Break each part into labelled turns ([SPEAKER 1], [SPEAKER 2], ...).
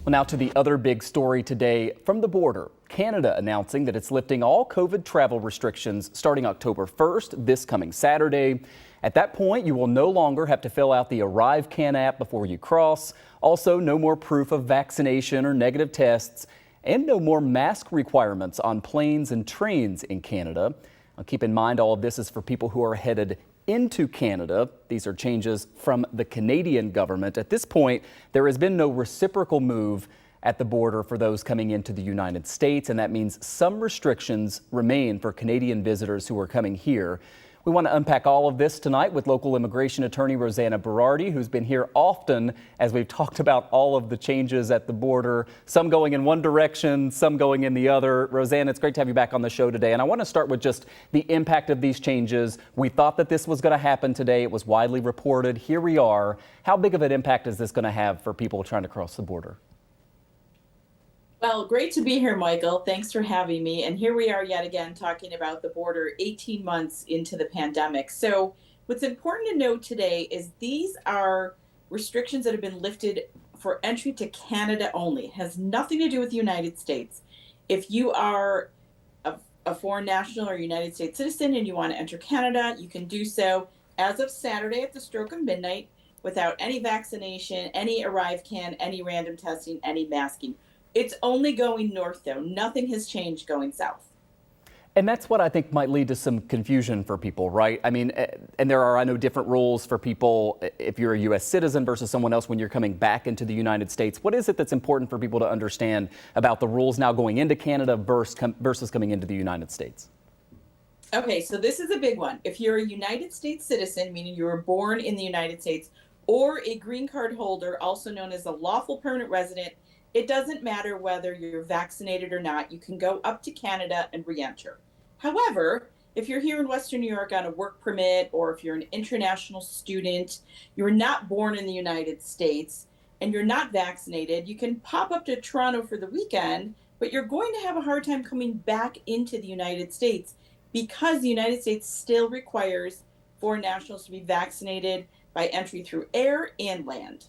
[SPEAKER 1] Well, now to the other big story today from the border. Canada announcing that it's lifting all COVID travel restrictions starting October 1st, this coming Saturday. At that point, you will no longer have to fill out the ArriveCAN app before you cross. Also, no more proof of vaccination or negative tests, and no more mask requirements on planes and trains in Canada. Now, keep in mind, all of this is for people who are headed into Canada. These are changes from the Canadian government. At this point, there has been no reciprocal move at the border for those coming into the United States, and that means some restrictions remain for Canadian visitors who are coming here. We want to unpack all of this tonight with local immigration attorney Rosanna Berardi, who's been here often as we've talked about all of the changes at the border, some going in one direction, some going in the other. Rosanna, it's great to have you back on the show today. And I want to start with just the impact of these changes. We thought that this was going to happen today. It was widely reported. Here we are. How big of an impact is this going to have for people trying to cross the border?
[SPEAKER 2] Well, great to be here, Michael. Thanks for having me. And here we are yet again talking about the border 18 months into the pandemic. So what's important to note today is these are restrictions that have been lifted for entry to Canada only. It has nothing to do with the United States. If you are a foreign national or United States citizen and you want to enter Canada, you can do so as of Saturday at the stroke of midnight without any vaccination, any ArriveCAN, any random testing, any masking. It's only going north, though. Nothing has changed going south.
[SPEAKER 1] And that's what I think might lead to some confusion for people, right? I mean, and there are, I know, different rules for people if you're a U.S. citizen versus someone else when you're coming back into the United States. What is it that's important for people to understand about the rules now going into Canada versus coming into the United States?
[SPEAKER 2] Okay, so this is a big one. If you're a United States citizen, meaning you were born in the United States, or a green card holder, also known as a lawful permanent resident, it doesn't matter whether you're vaccinated or not. You can go up to Canada and re-enter. However, if you're here in Western New York on a work permit, or if you're an international student, you're not born in the United States, and you're not vaccinated, you can pop up to Toronto for the weekend, but you're going to have a hard time coming back into the United States because the United States still requires foreign nationals to be vaccinated by entry through air and land.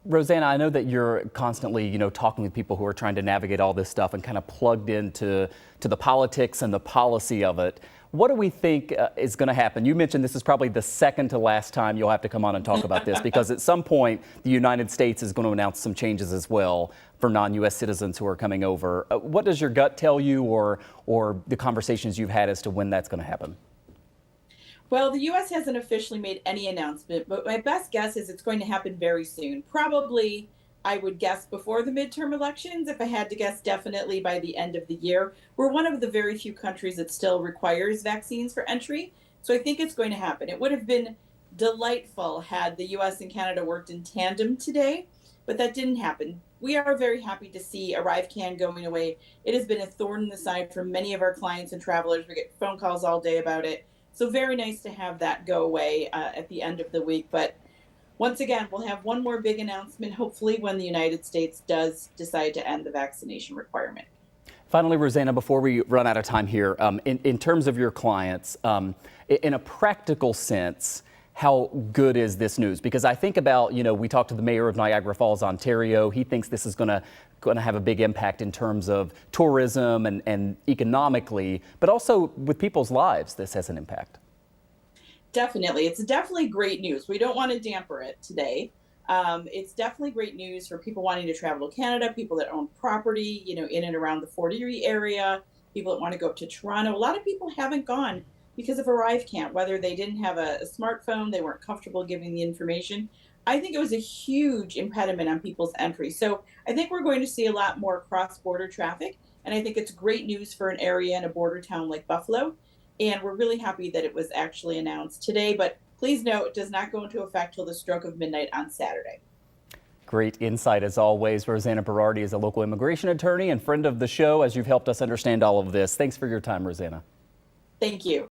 [SPEAKER 1] Rosanna, I know that you're constantly, talking with people who are trying to navigate all this stuff and kind of plugged into the politics and the policy of it. What do we think is going to happen? You mentioned this is probably the second to last time you'll have to come on and talk about this because at some point the United States is going to announce some changes as well for non-U.S. citizens who are coming over. What does your gut tell you or the conversations you've had as to when that's going to happen?
[SPEAKER 2] Well, the U.S. hasn't officially made any announcement, but my best guess is it's going to happen very soon. Probably, I would guess, before the midterm elections. If I had to guess, definitely by the end of the year. We're one of the very few countries that still requires vaccines for entry, so I think it's going to happen. It would have been delightful had the U.S. and Canada worked in tandem today, but that didn't happen. We are very happy to see ArriveCAN going away. It has been a thorn in the side for many of our clients and travelers. We get phone calls all day about it. So very nice to have that go away at the end of the week. But once again, we'll have one more big announcement, hopefully, when the United States does decide to end the vaccination requirement.
[SPEAKER 1] Finally, Rosanna, before we run out of time here, in terms of your clients, in a practical sense, how good is this news? Because I think about, we talked to the mayor of Niagara Falls, Ontario. He thinks this is going to have a big impact in terms of tourism and economically, but also with people's lives, this has an impact.
[SPEAKER 2] Definitely. It's definitely great news. We don't want to damper it today. It's definitely great news for people wanting to travel to Canada, people that own property, in and around the Fort Erie area, people that want to go up to Toronto. A lot of people haven't gone because of ArriveCAN, whether they didn't have a smartphone, they weren't comfortable giving the information. I think it was a huge impediment on people's entry. So I think we're going to see a lot more cross-border traffic. And I think it's great news for an area in a border town like Buffalo. And we're really happy that it was actually announced today. But please note, it does not go into effect till the stroke of midnight on Saturday.
[SPEAKER 1] Great insight as always. Rosanna Berardi is a local immigration attorney and friend of the show as you've helped us understand all of this. Thanks for your time, Rosanna.
[SPEAKER 2] Thank you.